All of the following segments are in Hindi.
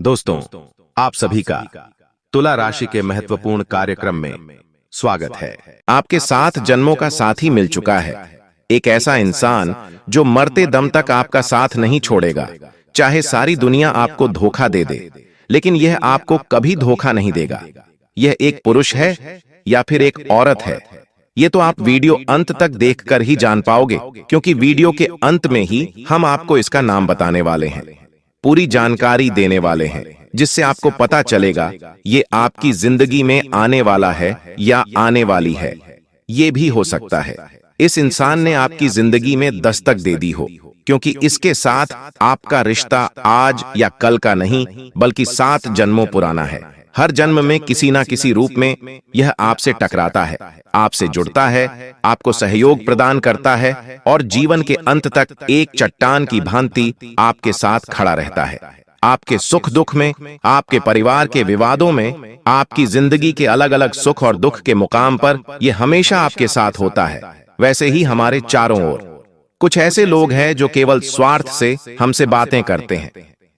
दोस्तों, आप सभी का तुला राशि के महत्वपूर्ण कार्यक्रम में स्वागत है। आपके 7 जन्मों का साथी मिल चुका है। एक ऐसा इंसान जो मरते दम तक आपका साथ नहीं छोड़ेगा, चाहे सारी दुनिया आपको धोखा दे दे, लेकिन यह आपको कभी धोखा नहीं देगा। यह एक पुरुष है या फिर एक औरत है, ये तो आप वीडियो अंत तक देखकर ही जान पाओगे, क्योंकि वीडियो के अंत में ही हम आपको इसका नाम बताने वाले हैं, पूरी जानकारी देने वाले हैं, जिससे आपको पता चलेगा ये आपकी जिंदगी में आने वाला है या आने वाली है। ये भी हो सकता है इस इंसान ने आपकी जिंदगी में दस्तक दे दी हो, क्योंकि इसके साथ आपका रिश्ता आज या कल का नहीं बल्कि 7 जन्मों पुराना है। हर जन्म में किसी ना किसी रूप में यह आपसे टकराता है, आपसे जुड़ता है, आपको सहयोग प्रदान करता है और जीवन के अंत तक एक चट्टान की भांति आपके साथ खड़ा रहता है। आपके सुख दुख में, आपके परिवार के विवादों में, आपकी जिंदगी के अलग अलग सुख और दुख के मुकाम पर यह हमेशा आपके साथ होता है। वैसे ही हमारे चारों ओर कुछ ऐसे लोग हैं जो केवल स्वार्थ से हमसे बातें करते हैं,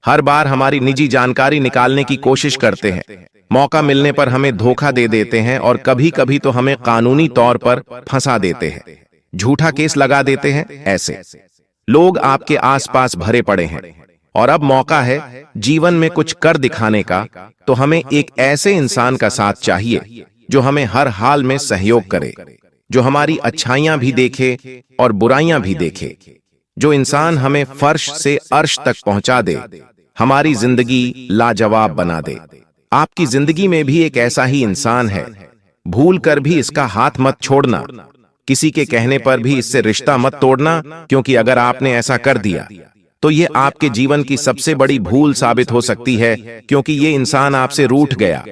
हर बार हमारी निजी जानकारी निकालने की कोशिश करते हैं, मौका मिलने पर हमें धोखा दे देते हैं और कभी कभी तो हमें कानूनी तौर पर फंसा देते हैं, झूठा केस लगा देते हैं। ऐसे लोग आपके आसपास भरे पड़े हैं और अब मौका है जीवन में कुछ कर दिखाने का। तो हमें एक ऐसे इंसान का साथ चाहिए जो हमें हर हाल में सहयोग करे, जो हमारी अच्छाइयां भी देखे और बुराइयां भी देखे, जो इंसान हमें फर्श से अर्श तक पहुंचा दे, हमारी जिंदगी लाजवाब बना दे। आपकी जिंदगी में भी एक ऐसा ही इंसान है, भूल कर भी इसका हाथ मत छोड़ना, किसी के कहने पर भी इससे रिश्ता मत तोड़ना, क्योंकि अगर आपने ऐसा कर दिया तो ये आपके जीवन की सबसे बड़ी भूल साबित हो सकती है, क्योंकि ये इंसान आपसे रूठ गया,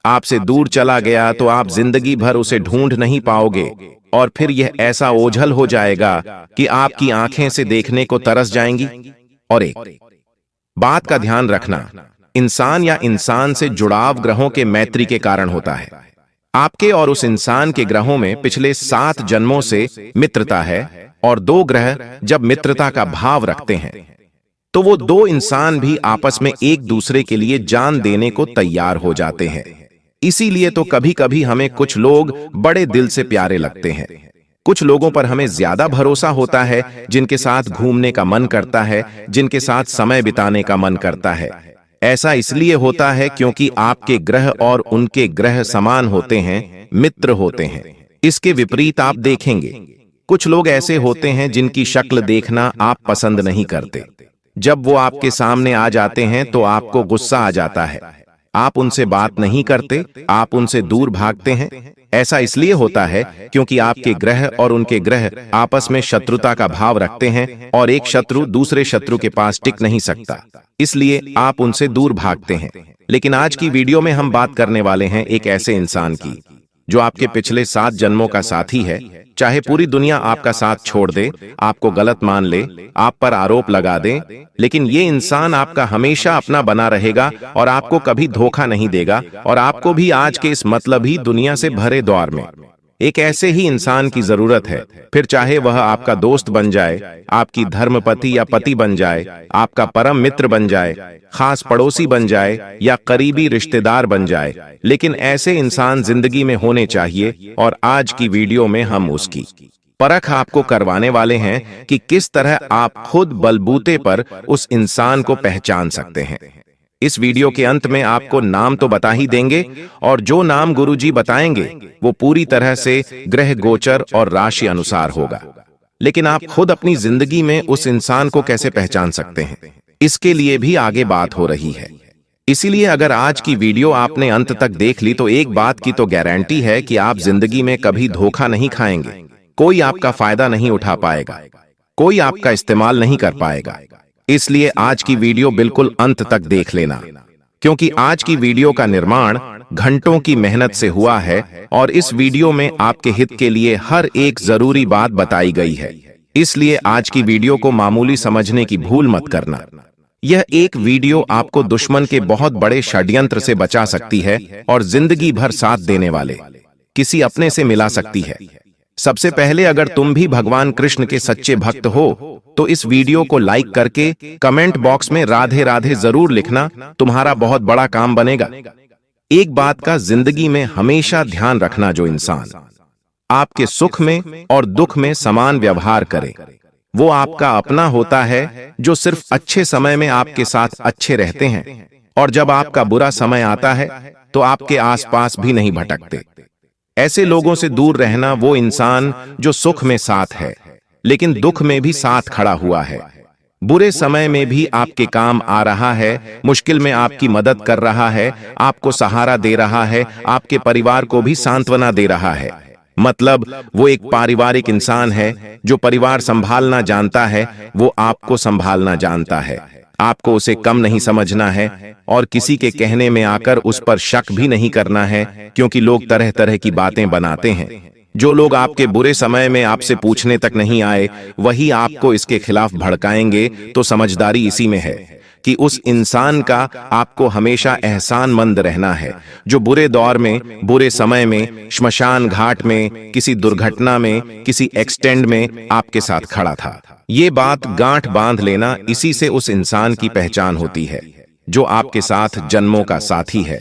आपसे दूर चला गया तो आप जिंदगी भर उसे ढूंढ नहीं पाओगे और फिर यह ऐसा ओझल हो जाएगा कि आपकी आंखें से देखने को तरस जाएंगी। और एक बात का ध्यान रखना, इंसान या इंसान से जुड़ाव ग्रहों के मैत्री के कारण होता है। आपके और उस इंसान के ग्रहों में पिछले 7 जन्मों से मित्रता है और 2 ग्रह जब मित्रता का भाव रखते हैं तो वो 2 इंसान भी आपस में एक दूसरे के लिए जान देने को तैयार हो जाते हैं। इसीलिए तो कभी कभी हमें कुछ लोग बड़े दिल से प्यारे लगते हैं, कुछ लोगों पर हमें ज्यादा भरोसा होता है, जिनके साथ घूमने का मन करता है, जिनके साथ समय बिताने का मन करता है। ऐसा इसलिए होता है क्योंकि आपके ग्रह और उनके ग्रह समान होते हैं, मित्र होते हैं। इसके विपरीत आप देखेंगे कुछ लोग ऐसे होते हैं जिनकी शक्ल देखना आप पसंद नहीं करते, जब वो आपके सामने आ जाते हैं तो आपको गुस्सा आ जाता है, आप उनसे बात नहीं करते, आप उनसे दूर भागते हैं। ऐसा इसलिए होता है क्योंकि आपके ग्रह और उनके ग्रह आपस में शत्रुता का भाव रखते हैं और एक शत्रु दूसरे शत्रु के पास टिक नहीं सकता, इसलिए आप उनसे दूर भागते हैं। लेकिन आज की वीडियो में हम बात करने वाले हैं एक ऐसे इंसान की जो आपके पिछले 7 जन्मों का साथी है। चाहे पूरी दुनिया आपका साथ छोड़ दे, आपको गलत मान ले, आप पर आरोप लगा दे, लेकिन ये इंसान आपका हमेशा अपना बना रहेगा और आपको कभी धोखा नहीं देगा और आपको भी आज के इस मतलबी दुनिया से भरे दौर में एक ऐसे ही इंसान की जरूरत है। फिर चाहे वह आपका दोस्त बन जाए, आपकी धर्मपति या पति बन जाए, आपका परम मित्र बन जाए, खास पड़ोसी बन जाए या करीबी रिश्तेदार बन जाए, लेकिन ऐसे इंसान जिंदगी में होने चाहिए। और आज की वीडियो में हम उसकी परख आपको करवाने वाले हैं कि किस तरह आप खुद बलबूते पर उस इंसान को पहचान सकते हैं। इस वीडियो के अंत में आपको नाम तो बता ही देंगे और जो नाम गुरुजी बताएंगे वो पूरी तरह से ग्रह गोचर और राशि अनुसार होगा, लेकिन आप खुद अपनी जिंदगी में उस इंसान को कैसे पहचान सकते हैं, इसके लिए भी आगे बात हो रही है। इसीलिए अगर आज की वीडियो आपने अंत तक देख ली तो एक बात की तो गारंटी है कि आप जिंदगी में कभी धोखा नहीं खाएंगे, कोई आपका फायदा नहीं उठा पाएगा, कोई आपका इस्तेमाल नहीं कर पाएगा। इसलिए आज की वीडियो बिल्कुल अंत तक देख लेना, क्योंकि आज की वीडियो का निर्माण घंटों की मेहनत से हुआ है और इस वीडियो में आपके हित के लिए हर एक जरूरी बात बताई गई है। इसलिए आज की वीडियो को मामूली समझने की भूल मत करना। यह एक वीडियो आपको दुश्मन के बहुत बड़े षड्यंत्र से बचा सकती है और जिंदगी भर साथ देने वाले किसी अपने से मिला सकती है। सबसे पहले अगर तुम भी भगवान कृष्ण के सच्चे भक्त हो तो इस वीडियो को लाइक करके कमेंट बॉक्स में राधे राधे जरूर लिखना, तुम्हारा बहुत बड़ा काम बनेगा। एक बात का जिंदगी में हमेशा ध्यान रखना, जो इंसान आपके सुख में और दुख में समान व्यवहार करे वो आपका अपना होता है, जो सिर्फ अच्छे समय में आपके साथ अच्छे रहते हैं और जब आपका बुरा समय आता है तो आपके आसपास भी नहीं भटकते। ऐसे लोगों से दूर रहना वो इंसान जो सुख में साथ है लेकिन दुख में भी साथ खड़ा हुआ है, बुरे समय में भी आपके काम आ रहा है, मुश्किल में आपकी मदद कर रहा है, आपको सहारा दे रहा है, आपके परिवार को भी सांत्वना दे रहा है। मतलब वो एक पारिवारिक इंसान है जो परिवार संभालना जानता है, वो आपको संभालना जानता है। आपको उसे कम नहीं समझना है और किसी के कहने में आकर उस पर शक भी नहीं करना है, क्योंकि लोग तरह तरह की बातें बनाते हैं। जो लोग आपके बुरे समय में आपसे पूछने तक नहीं आए, वही आपको इसके खिलाफ भड़काएंगे। तो समझदारी इसी में है कि उस इंसान का आपको हमेशा एहसानमंद रहना है, जो बुरे दौर में, बुरे समय में, श्मशान घाट में, किसी दुर्घटना में, किसी एक्सीडेंट में आपके साथ खड़ा था। ये बात गांठ बांध लेना, इसी से उस इंसान की पहचान होती है जो आपके साथ जन्मों का साथी है।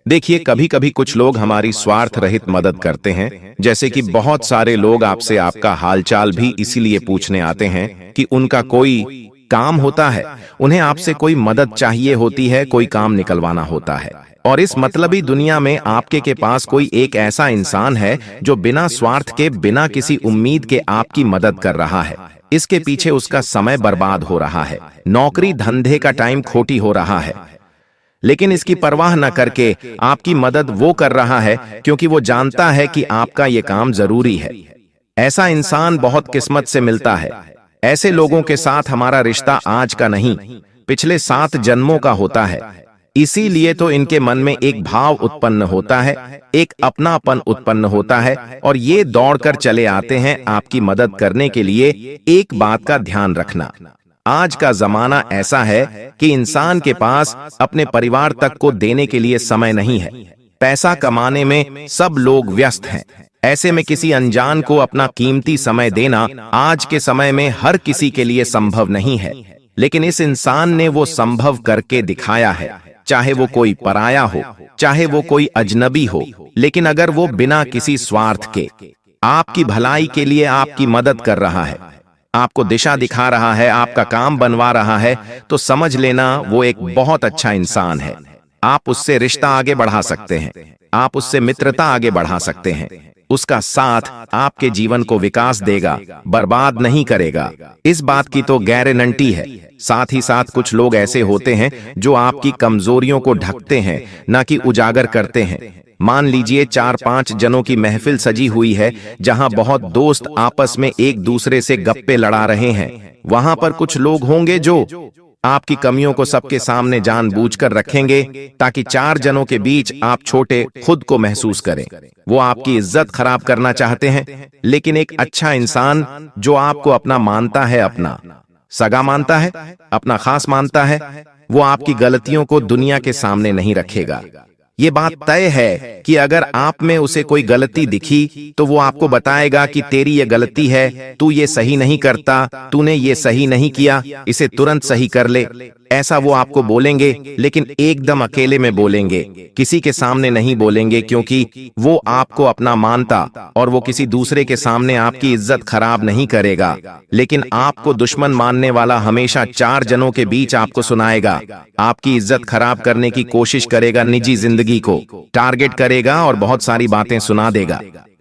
देखिए, कभी कभी कुछ लोग हमारी स्वार्थ रहित मदद करते हैं, जैसे कि बहुत सारे लोग आपसे आपका हालचाल भी इसीलिए पूछने आते हैं कि उनका कोई काम होता है, उन्हें आपसे कोई मदद चाहिए होती है, कोई काम निकलवाना होता है। और इस मतलबी दुनिया में आपके के पास कोई एक ऐसा इंसान है जो बिना स्वार्थ के, बिना किसी उम्मीद के आपकी मदद कर रहा है। इसके पीछे उसका समय बर्बाद हो रहा है, नौकरी धंधे का टाइम खोटी हो रहा है, लेकिन इसकी परवाह न करके आपकी मदद वो कर रहा है क्योंकि वो जानता है कि आपका ये काम जरूरी है। ऐसा इंसान बहुत किस्मत से मिलता है। ऐसे लोगों के साथ हमारा रिश्ता आज का नहीं, पिछले 7 जन्मों का होता है। इसीलिए तो इनके मन में एक भाव उत्पन्न होता है, एक अपनापन उत्पन्न होता है और ये दौड़कर चले आते हैं आपकी मदद करने के लिए। एक बात का ध्यान रखना, आज का जमाना ऐसा है कि इंसान के पास अपने परिवार तक को देने के लिए समय नहीं है। पैसा कमाने में सब लोग व्यस्त हैं। ऐसे में किसी अनजान को अपना कीमती समय देना आज के समय में हर किसी के लिए संभव नहीं है, लेकिन इस इंसान ने वो संभव करके दिखाया है। चाहे वो कोई पराया हो, चाहे वो कोई अजनबी हो, लेकिन अगर वो बिना किसी स्वार्थ के आपकी भलाई के लिए आपकी मदद कर रहा है, आपको दिशा दिखा रहा है, आपका काम बनवा रहा है, तो समझ लेना वो एक बहुत अच्छा इंसान है। आप उससे रिश्ता आगे बढ़ा सकते हैं, आप उससे मित्रता आगे बढ़ा सकते हैं। उसका साथ आपके जीवन को विकास देगा, बर्बाद नहीं करेगा। इस बात की तो गारंटी है। साथ ही साथ कुछ लोग ऐसे होते हैं जो आपकी कमजोरियों को ढकते हैं, ना कि उजागर करते हैं। मान लीजिए 4-5 जनों की महफिल सजी हुई है, जहां बहुत दोस्त आपस में एक दूसरे से गप्पे लड़ा रहे हैं। वहां पर कुछ लोग होंगे जो आपकी कमियों को सबके सामने जानबूझकर रखेंगे, ताकि 4 जनों के बीच आप छोटे खुद को महसूस करें। वो आपकी इज्जत खराब करना चाहते हैं। लेकिन एक अच्छा इंसान जो आपको अपना मानता है, अपना सगा मानता है, अपना खास मानता है, वो आपकी गलतियों को दुनिया के सामने नहीं रखेगा। ये बात तय है कि अगर आप में उसे कोई गलती दिखी तो वो आपको बताएगा कि तेरी ये गलती है, तू ये सही नहीं करता, तूने ये सही नहीं किया, इसे तुरंत सही कर ले। ऐसा वो आपको बोलेंगे, लेकिन एकदम अकेले में बोलेंगे, किसी के सामने नहीं बोलेंगे, क्योंकि वो आपको अपना मानता और वो किसी दूसरे के सामने आपकी इज्जत खराब नहीं करेगा। लेकिन आपको दुश्मन मानने वाला हमेशा 4 जनों के बीच आपको सुनाएगा, आपकी इज्जत खराब करने की कोशिश करेगा, निजी जिंदगी को टारगेट करेगा और बहुत सारी बातें सुना देगा।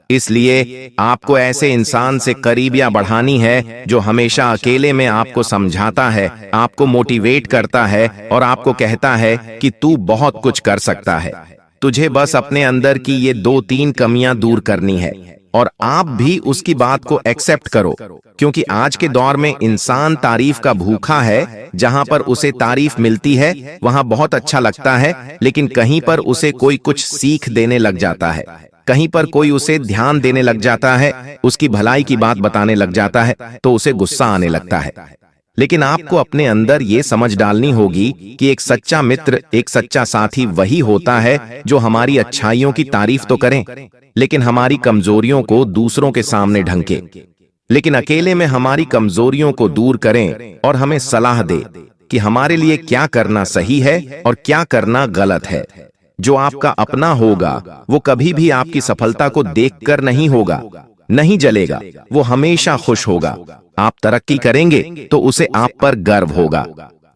इसलिए आपको ऐसे इंसान से करीबियां बढ़ानी है जो हमेशा अकेले में आपको समझाता है, आपको मोटिवेट करता है और आपको कहता है कि तू बहुत कुछ कर सकता है। तुझे बस अपने अंदर की ये 2-3 कमियां दूर करनी है और आप भी उसकी बात को एक्सेप्ट करो, क्योंकि आज के दौर में इंसान तारीफ का भूखा है। जहां पर उसे तारीफ मिलती है वहां बहुत अच्छा लगता है, लेकिन कहीं पर उसे कोई कुछ सीख देने लग जाता है, कहीं पर कोई उसे ध्यान देने लग जाता है, उसकी भलाई की बात बताने लग जाता है, तो उसे गुस्सा आने लगता है। लेकिन आपको अपने अंदर ये समझ डालनी होगी कि एक सच्चा मित्र, एक सच्चा साथी वही होता है जो हमारी अच्छाइयों की तारीफ तो करें, लेकिन हमारी कमजोरियों को दूसरों के सामने ढंके। लेकिन अकेले में हमारी कमजोरियों को दूर करें और हमें सलाह दे कि हमारे लिए क्या करना सही है और क्या करना गलत है। जो आपका अपना होगा वो कभी भी आपकी सफलता को देखकर नहीं होगा, नहीं जलेगा, वो हमेशा खुश होगा। आप तरक्की करेंगे तो उसे आप पर गर्व होगा,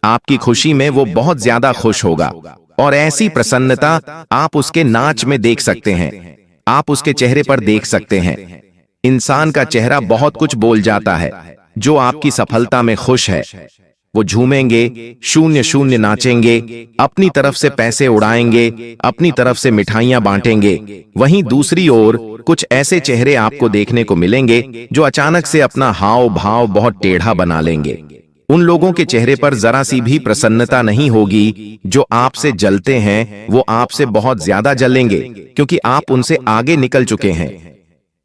आपकी खुशी में वो बहुत ज्यादा खुश होगा और ऐसी प्रसन्नता आप उसके नाच में देख सकते हैं, आप उसके चेहरे पर देख सकते हैं। इंसान का चेहरा बहुत कुछ बोल जाता है। जो आपकी सफलता में खुश है वो झूमेंगे, शून्य शून्य नाचेंगे, अपनी तरफ से पैसे उड़ाएंगे, अपनी तरफ से मिठाइयां बांटेंगे। वहीं दूसरी ओर कुछ ऐसे चेहरे आपको देखने को मिलेंगे जो अचानक से अपना हाव भाव बहुत टेढ़ा बना लेंगे। उन लोगों के चेहरे पर जरा सी भी प्रसन्नता नहीं होगी। जो आपसे जलते हैं वो आपसे बहुत ज्यादा जलेंगे क्योंकि आप उनसे आगे निकल चुके हैं।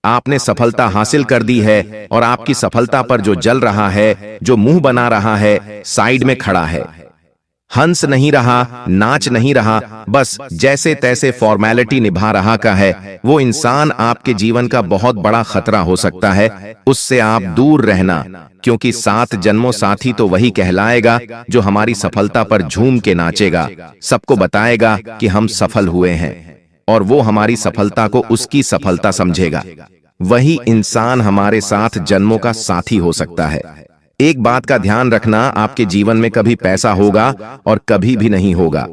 आपने सफलता हासिल कर दी है और आपकी सफलता पर जो जल रहा है, जो मुंह बना रहा है, साइड में खड़ा है, हंस नहीं रहा, नाच नहीं रहा, बस जैसे तैसे फॉर्मेलिटी निभा रहा का है, वो इंसान आपके जीवन का बहुत बड़ा खतरा हो सकता है। उससे आप दूर रहना, क्योंकि 7 जन्मों साथी तो वही कहलाएगा जो हमारी सफलता पर झूम के नाचेगा, सबको बताएगा कि हम सफल हुए हैं और वो हमारी सफलता को उसकी सफलता समझेगा। वही इंसान हमारे 7 जन्मों का साथी हो सकता है। एक बात का ध्यान रखना, आपके जीवन में कभी पैसा होगा और कभी भी नहीं होगा।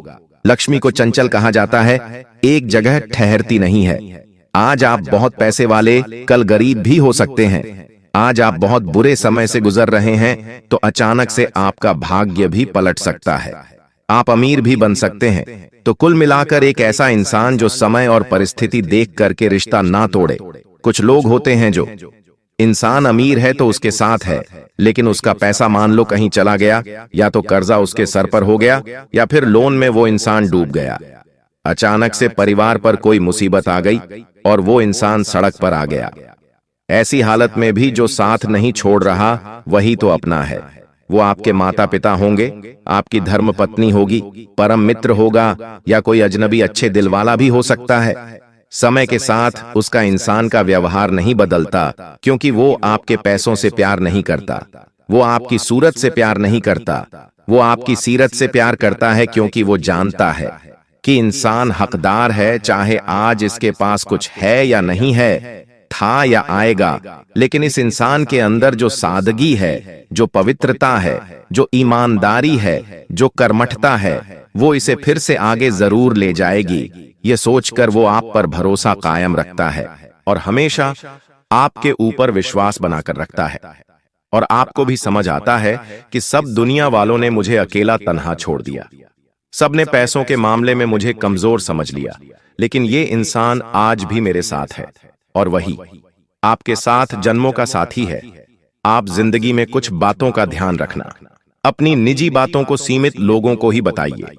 लक्ष्मी को चंचल कहा जाता है, एक जगह ठहरती नहीं है। आज आप बहुत पैसे वाले, कल गरीब भी हो सकते हैं। आज आप बहुत बुरे समय से गुजर रहे हैं तो अचानक से आपका भाग्य भी पलट सकता है। आप अमीर भी बन सकते हैं। तो कुल मिलाकर एक ऐसा इंसान जो समय और परिस्थिति देख करके रिश्ता ना तोड़े। कुछ लोग होते हैं जो इंसान अमीर है तो उसके साथ है, लेकिन उसका पैसा मान लो कहीं चला गया, या तो कर्जा उसके सर पर हो गया या फिर लोन में वो इंसान डूब गया। अचानक से परिवार पर कोई मुसीबत आ गई और वो इंसान सड़क पर आ गया। ऐसी हालत में भी जो साथ नहीं छोड़ रहा वही तो अपना है। वो आपके माता पिता होंगे, आपकी धर्म पत्नी होगी, परम मित्र होगा, या कोई अजनबी अच्छे दिल वाला भी हो सकता है। समय के साथ उसका इंसान का व्यवहार नहीं बदलता, क्योंकि वो आपके पैसों से प्यार नहीं करता, वो आपकी सूरत से प्यार नहीं करता, वो आपकी सीरत से प्यार करता है, क्योंकि वो जानता है कि इंसान हकदार है, चाहे आज इसके पास कुछ है या नहीं है, था या आएगा, लेकिन इस इंसान के अंदर जो सादगी है, जो पवित्रता है, जो ईमानदारी है, जो कर्मठता है, वो इसे फिर से आगे जरूर ले जाएगी। ये सोचकर वो आप पर भरोसा कायम रखता है और हमेशा आपके ऊपर विश्वास बनाकर रखता है। और आपको भी समझ आता है कि सब दुनिया वालों ने मुझे अकेला तन्हा छोड़ दिया, सबने पैसों के मामले में मुझे कमजोर समझ लिया, लेकिन ये इंसान आज भी मेरे साथ है और वही आपके 7 जन्मों का साथी है। आप जिंदगी में कुछ बातों का ध्यान रखना। अपनी निजी बातों को सीमित लोगों को ही बताइए।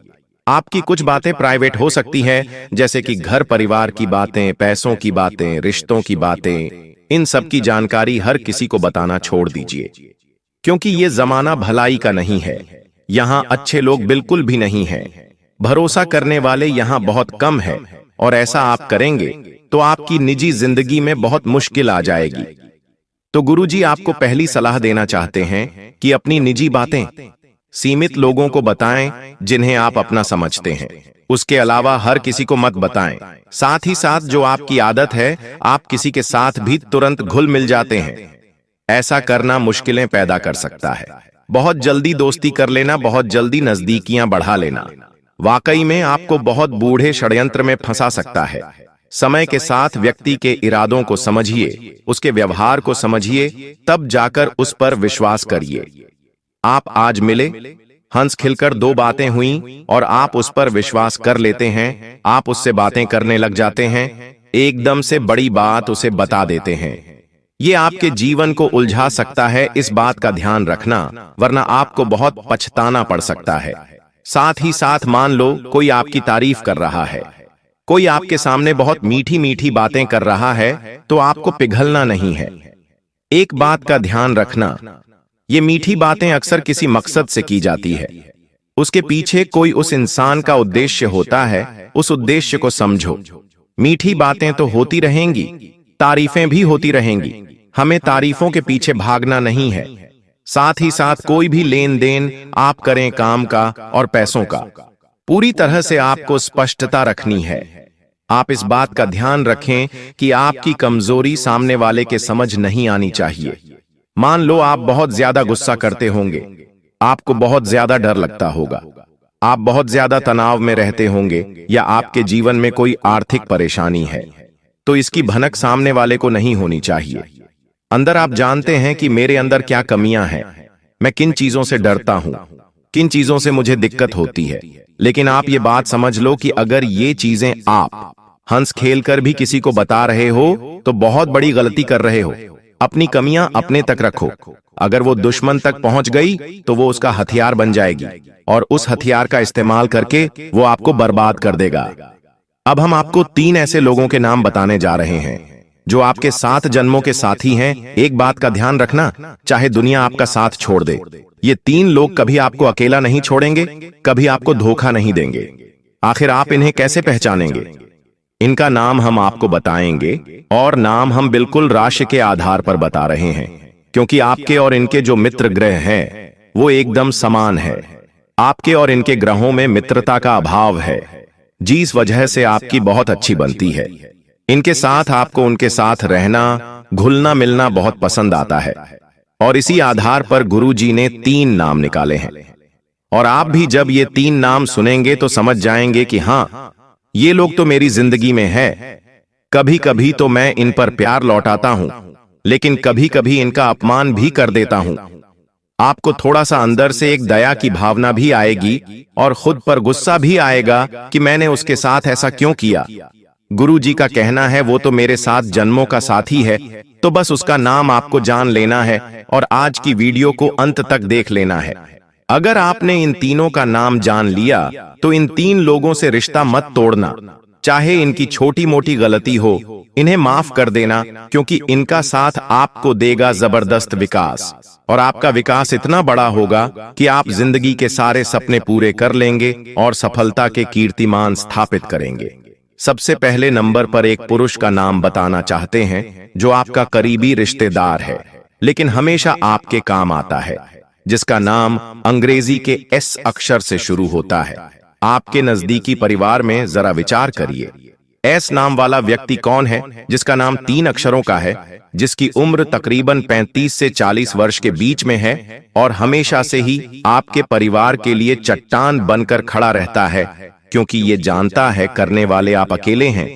आपकी कुछ बातें प्राइवेट हो सकती हैं, जैसे कि घर परिवार की बातें, पैसों की बातें, रिश्तों की बातें। इन सब की जानकारी हर किसी को बताना छोड़ दीजिए, क्योंकि ये जमाना भलाई का नहीं है। यहाँ अच्छे लोग बिल्कुल भी नहीं हैं। भरोसा करने वाले यहाँ बहुत कम है, और ऐसा आप करेंगे तो आपकी निजी जिंदगी में बहुत मुश्किल आ जाएगी। तो गुरुजी आपको पहली सलाह देना चाहते हैं कि अपनी निजी बातें सीमित लोगों को बताएं, जिन्हें आप अपना समझते हैं। उसके अलावा हर किसी को मत बताएं। साथ ही साथ जो आपकी आदत है, आप किसी के साथ भी तुरंत घुल मिल जाते हैं। ऐसा करना मुश्किलें पैदा कर सकता है। बहुत जल्दी दोस्ती कर लेना, बहुत जल्दी नजदीकियां बढ़ा लेना, वाकई में आपको बहुत बूढ़े षड्यंत्र में फंसा सकता है। समय के साथ व्यक्ति के इरादों को समझिए, उसके व्यवहार को समझिए, तब जाकर उस पर विश्वास करिए। आप आज मिले, हंस खिलकर 2 बातें हुई और आप उस पर विश्वास कर लेते हैं। आप उससे बातें करने लग जाते हैं, एकदम से बड़ी बात उसे बता देते हैं। ये आपके जीवन को उलझा सकता है, इस बात का ध्यान रखना, वरना आपको बहुत पछताना पड़ सकता है। साथ ही साथ मान लो कोई आपकी तारीफ कर रहा है, कोई आपके सामने बहुत मीठी मीठी बातें कर रहा है, तो आपको पिघलना नहीं है। एक बात का ध्यान रखना, ये मीठी बातें अक्सर किसी मकसद से की जाती है। उसके पीछे कोई उस इंसान का उद्देश्य होता है, उस उद्देश्य को समझो। मीठी बातें तो होती रहेंगी, तारीफें भी होती रहेंगी, हमें तारीफों के पीछे भागना नहीं है। साथ ही साथ कोई भी लेन देन आप करें काम का और पैसों का, पूरी तरह से आपको स्पष्टता रखनी है। आप इस बात का ध्यान रखें कि आपकी कमजोरी सामने वाले के समझ नहीं आनी चाहिए। मान लो आप बहुत ज्यादा गुस्सा करते होंगे, आपको बहुत ज्यादा डर लगता होगा, आप बहुत ज्यादा तनाव में रहते होंगे, या आपके जीवन में कोई आर्थिक परेशानी है, तो इसकी भनक सामने वाले को नहीं होनी चाहिए। अंदर आप जानते हैं कि मेरे अंदर क्या कमियां हैं, मैं किन चीजों से डरता हूं, किन चीजों से मुझे दिक्कत होती है। लेकिन आप ये बात समझ लो कि अगर ये चीजें आप हंस खेल कर भी किसी को बता रहे हो तो बहुत बड़ी गलती कर रहे हो। अपनी कमियां अपने तक रखो। अगर वो दुश्मन तक पहुंच गई तो वो उसका हथियार बन जाएगी और उस हथियार का इस्तेमाल करके वो आपको बर्बाद कर देगा। अब हम आपको 3 ऐसे लोगों के नाम बताने जा रहे हैं जो आपके 7 जन्मों के साथी हैं। एक बात का ध्यान रखना, चाहे दुनिया आपका साथ छोड़ दे, ये 3 लोग कभी आपको अकेला नहीं छोड़ेंगे, कभी आपको धोखा नहीं देंगे। आखिर आप इन्हें कैसे पहचानेंगे? इनका नाम हम आपको बताएंगे और नाम हम बिल्कुल राशि के आधार पर बता रहे हैं, क्योंकि आपके और इनके जो मित्र ग्रह हैं वो एकदम समान है। आपके और इनके ग्रहों में मित्रता का अभाव है, जिस वजह से आपकी बहुत अच्छी बनती है। इनके साथ आपको उनके साथ रहना, घुलना मिलना बहुत पसंद आता है, और इसी आधार पर गुरुजी ने 3 नाम निकाले हैं। और आप भी जब ये 3 नाम सुनेंगे तो समझ जाएंगे कि हाँ, ये लोग तो मेरी जिंदगी में है। कभी कभी तो मैं इन पर प्यार लौटाता हूं, लेकिन कभी कभी इनका अपमान भी कर देता हूं। आपको थोड़ा सा अंदर से एक दया की भावना भी आएगी और खुद पर गुस्सा भी आएगा कि मैंने उसके साथ ऐसा क्यों किया। गुरुजी का कहना है वो तो मेरे 7 जन्मों का साथी है, तो बस उसका नाम आपको जान लेना है और आज की वीडियो को अंत तक देख लेना है। अगर आपने इन तीनों का नाम जान लिया तो इन 3 लोगों से रिश्ता मत तोड़ना। चाहे इनकी छोटी मोटी गलती हो, इन्हें माफ कर देना, क्योंकि इनका साथ आपको देगा जबरदस्त विकास, और आपका विकास इतना बड़ा होगा कि आप जिंदगी के सारे सपने पूरे कर लेंगे और सफलता के कीर्तिमान स्थापित करेंगे। सबसे पहले नंबर पर एक पुरुष का नाम बताना चाहते हैं जो आपका करीबी रिश्तेदार है, लेकिन हमेशा आपके काम आता है, जिसका नाम अंग्रेजी के एस अक्षर से शुरू होता है। आपके नजदीकी परिवार में जरा विचार करिए, एस नाम वाला व्यक्ति कौन है जिसका नाम 3 अक्षरों का है, जिसकी उम्र तकरीबन 35 से 40 वर्ष के बीच में है और हमेशा से ही आपके परिवार के लिए चट्टान बनकर खड़ा रहता है, क्योंकि ये जानता है करने वाले आप अकेले हैं,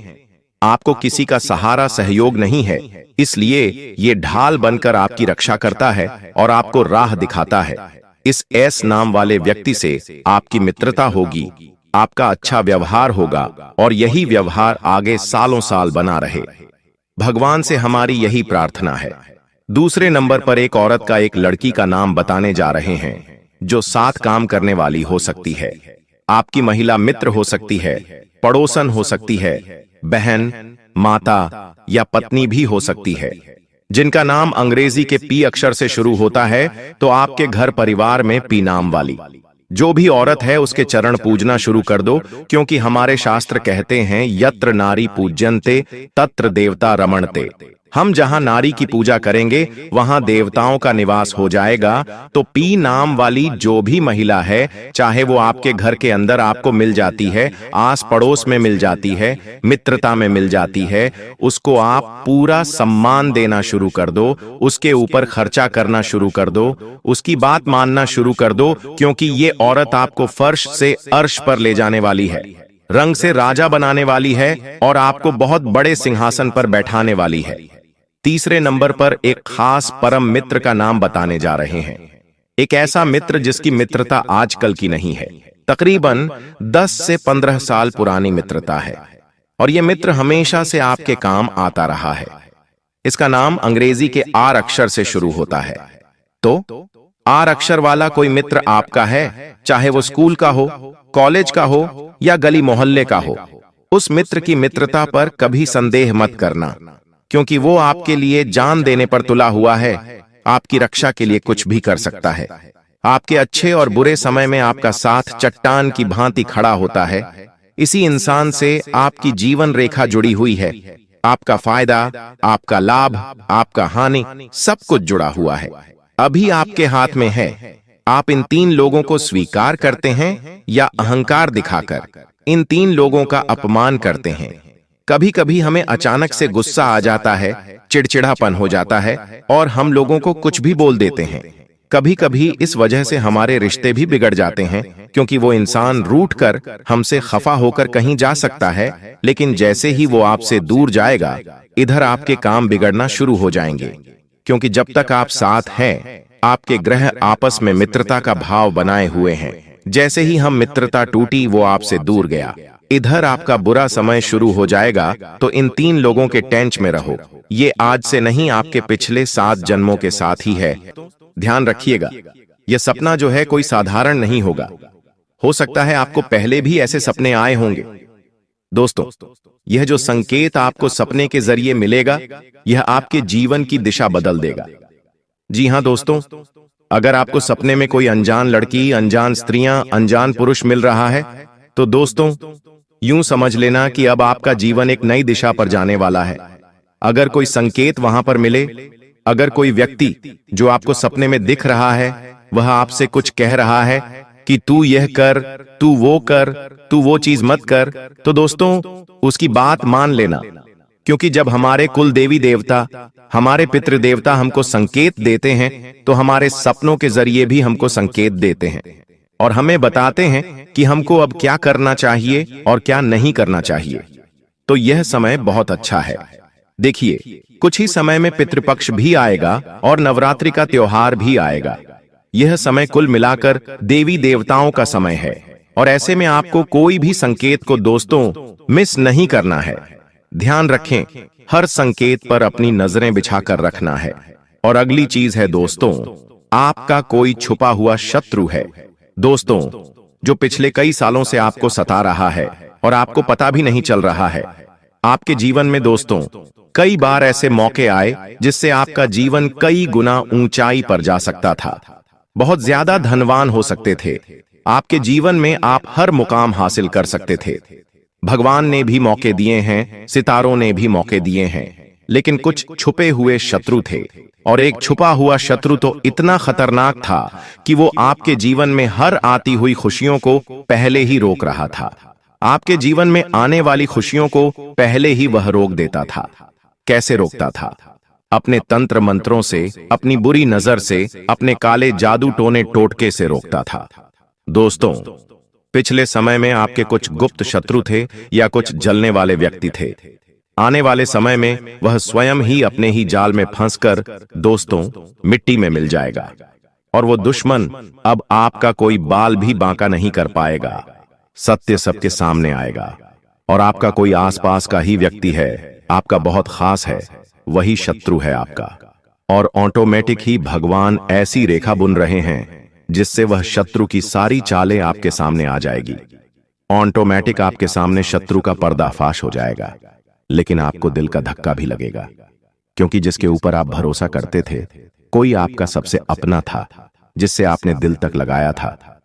आपको किसी का सहारा सहयोग नहीं है, इसलिए ये ढाल बनकर आपकी रक्षा करता है और आपको राह दिखाता है। इस एस नाम वाले व्यक्ति से आपकी मित्रता होगी, आपका अच्छा व्यवहार होगा और यही व्यवहार आगे सालों साल बना रहे। भगवान से हमारी यही प्रार्थना है। दूसरे नंबर पर एक औरत का एक लड़की का नाम बताने जा रहे हैं जो 7 काम करने वाली हो सकती है। आपकी महिला मित्र हो सकती है, पड़ोसन हो सकती है, बहन, माता या पत्नी भी हो सकती है। जिनका नाम अंग्रेजी के पी अक्षर से शुरू होता है तो आपके घर परिवार में पी नाम वाली जो भी औरत है उसके चरण पूजना शुरू कर दो, क्योंकि हमारे शास्त्र कहते हैं यत्र नारी पूज्यन्ते तत्र देवता रमणते। हम जहां नारी की पूजा करेंगे वहां देवताओं का निवास हो जाएगा। तो पी नाम वाली जो भी महिला है, चाहे वो आपके घर के अंदर आपको मिल जाती है, आस पड़ोस में मिल जाती है, मित्रता में मिल जाती है, उसको आप पूरा सम्मान देना शुरू कर दो, उसके ऊपर खर्चा करना शुरू कर दो, उसकी बात मानना शुरू कर दो, क्योंकि ये औरत आपको फर्श से अर्श पर ले जाने वाली है, रंग से राजा बनाने वाली है और आपको बहुत बड़े सिंहासन पर बैठाने वाली है। तीसरे नंबर पर एक खास परम मित्र का नाम बताने जा रहे हैं। एक ऐसा मित्र जिसकी मित्रता आजकल की नहीं है, तकरीबन 10 से 15 साल पुरानी मित्रता है और यह मित्र हमेशा से आपके काम आता रहा है। इसका नाम अंग्रेजी के आर अक्षर से शुरू होता है। तो आर अक्षर वाला कोई मित्र आपका है, चाहे वो स्कूल का हो, कॉलेज का हो या गली मोहल्ले का हो, उस मित्र की मित्रता पर कभी संदेह मत करना, क्योंकि वो आपके लिए जान देने पर तुला हुआ है, आपकी रक्षा के लिए कुछ भी कर सकता है। आपके अच्छे और बुरे समय में आपका साथ चट्टान की भांति खड़ा होता है। इसी इंसान से आपकी जीवन रेखा जुड़ी हुई है। आपका फायदा, आपका लाभ, आपका हानि, सब कुछ जुड़ा हुआ है। अभी आपके हाथ में है। आप इन 3 लोगों को स्वीकार करते हैं या अहंकार दिखाकर इन 3 लोगों का अपमान करते हैं। कभी कभी हमें अचानक से गुस्सा आ जाता है, चिड़चिड़ापन हो जाता है और हम लोगों को कुछ भी बोल देते हैं। कभी कभी इस वजह से हमारे रिश्ते भी बिगड़ जाते हैं, क्योंकि वो इंसान रूठ कर हमसे खफा होकर कहीं जा सकता है, लेकिन जैसे ही वो आपसे दूर जाएगा, इधर आपके काम बिगड़ना शुरू हो जाएंगे। क्योंकि जब तक आप साथ हैं, आपके ग्रह आपस में मित्रता का भाव बनाए हुए हैं। जैसे ही हम मित्रता टूटी, वो आपसे दूर गया, इधर आपका बुरा समय शुरू हो जाएगा। तो इन 3 लोगों के टेंच में रहो। ये आज से नहीं, आपके पिछले 7 जन्मों के साथ ही है। ध्यान रखिएगा, यह सपना जो है कोई साधारण नहीं होगा। हो सकता है आपको पहले भी ऐसे सपने आए होंगे। दोस्तों, यह जो संकेत आपको सपने के जरिए मिलेगा, यह आपके जीवन की दिशा बदल देगा। जी हां दोस्तों, अगर आपको सपने में कोई अनजान लड़की, अनजान स्त्रियां, अनजान पुरुष मिल रहा है, तो दोस्तों यूं समझ लेना कि अब आपका जीवन एक नई दिशा पर जाने वाला है। अगर कोई संकेत वहां पर मिले, अगर कोई व्यक्ति जो आपको सपने में दिख रहा है, वह आपसे कुछ कह रहा है कि तू यह कर, तू वो कर, तू वो चीज मत कर, तो दोस्तों उसकी बात मान लेना। क्योंकि जब हमारे कुल देवी देवता, हमारे पितृ देवता हमको संकेत देते हैं, तो हमारे सपनों के जरिए भी हमको संकेत देते हैं और हमें बताते हैं कि हमको अब क्या करना चाहिए और क्या नहीं करना चाहिए। तो यह समय बहुत अच्छा है। देखिए, कुछ ही समय में पितृपक्ष भी आएगा और नवरात्रि का त्योहार भी आएगा। यह समय कुल मिलाकर देवी देवताओं का समय है और ऐसे में आपको कोई भी संकेत को दोस्तों मिस नहीं करना है। ध्यान रखें, हर संकेत पर अपनी नजरें बिछाकर रखना है। और अगली चीज है दोस्तों, आपका कोई छुपा हुआ शत्रु है। दोस्तों, जो पिछले कई सालों से आपको सता रहा है और आपको पता भी नहीं चल रहा है। आपके जीवन में दोस्तों कई बार ऐसे मौके आए जिससे आपका जीवन कई गुना ऊंचाई पर जा सकता था। बहुत ज्यादा धनवान हो सकते थे। आपके जीवन में आप हर मुकाम हासिल कर सकते थे। भगवान ने भी मौके दिए हैं, सितारों ने भी मौके दिए हैं, लेकिन कुछ छुपे हुए शत्रु थे। और एक छुपा हुआ शत्रु तो इतना खतरनाक था कि वो आपके जीवन में हर आती हुई खुशियों को पहले ही रोक रहा था। आपके जीवन में आने वाली खुशियों को पहले ही वह रोक देता था। कैसे रोकता था? अपने तंत्र मंत्रों से, अपनी बुरी नजर से, अपने काले जादू टोने टोटके से रोकता था। दोस्तों, पिछले समय में आपके कुछ गुप्त शत्रु थे या कुछ जलने वाले व्यक्ति थे। आने वाले समय में वह स्वयं ही अपने ही जाल में फंसकर दोस्तों मिट्टी में मिल जाएगा और वो दुश्मन अब आपका कोई बाल भी बांका नहीं कर पाएगा। सत्य सबके सामने आएगा और आपका कोई आसपास का ही व्यक्ति है, आपका बहुत खास है, वही शत्रु है आपका। और ऑटोमेटिक ही भगवान ऐसी रेखा बुन रहे हैं जिससे वह शत्रु की सारी चालें आपके सामने आ जाएगी। ऑटोमेटिक आपके सामने शत्रु का पर्दाफाश हो जाएगा। लेकिन आपको दिल का धक्का भी लगेगा, क्योंकि जिसके ऊपर आप भरोसा करते थे, कोई आपका सबसे अपना था, जिससे आपने दिल तक लगाया था,